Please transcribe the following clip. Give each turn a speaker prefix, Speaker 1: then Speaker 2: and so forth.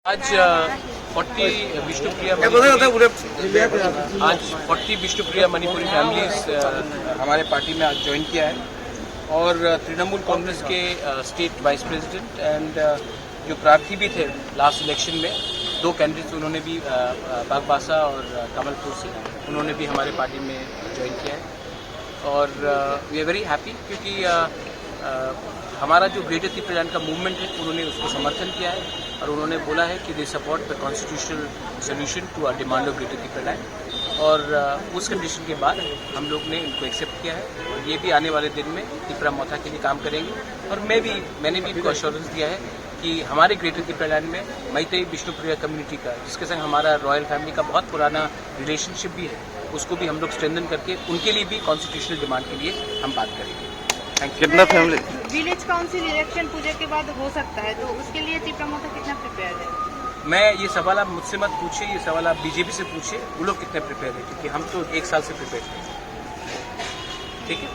Speaker 1: आज 40 विष्णुप्रिया मणिपुरी फैमिलीज हमारे पार्टी में आज ज्वाइन किया है और तृणमूल कांग्रेस के स्टेट वाइस प्रेसिडेंट एंड जो प्रार्थी भी थे लास्ट इलेक्शन में, दो कैंडिडेट्स उन्होंने भी बागबासा और कमलपुर से उन्होंने भी हमारे पार्टी में ज्वाइन किया है और वी आर वेरी हैप्पी क्योंकि हमारा जो ग्रेटर त्रिपुरा का मूवमेंट है उन्होंने उसको समर्थन किया है और उन्होंने बोला है कि they support the constitutional solution to our demand of greater Tripura और उस कंडीशन के बाद हम लोग ने इनको एक्सेप्ट किया है और ये भी आने वाले दिन में त्रिपुरा मोथा के लिए काम करेंगे और मैंने भी इनको अश्योरेंस दिया है कि हमारे ग्रेटर त्रिपुरा में मैतेई विष्णुप्रिया कम्युनिटी का, जिसके संग हमारा रॉयल फैमिली का बहुत पुराना रिलेशनशिप भी है, उसको भी हम लोग स्ट्रेंथन करके उनके लिए भी कॉन्स्टिट्यूशनल डिमांड के लिए हम बात करेंगे।
Speaker 2: कितना फैमिली
Speaker 3: विलेज काउंसिल इलेक्शन पूजा के बाद हो सकता है, तो उसके लिए त्रिपुरा मोथा कितना प्रिपेयर है?
Speaker 1: मैं ये सवाल आप मुझसे मत पूछिए, ये सवाल आप बीजेपी से पूछिए, वो लोग कितने प्रिपेयर है, क्योंकि हम तो 1 साल से प्रिपेयर हैं। ठीक है।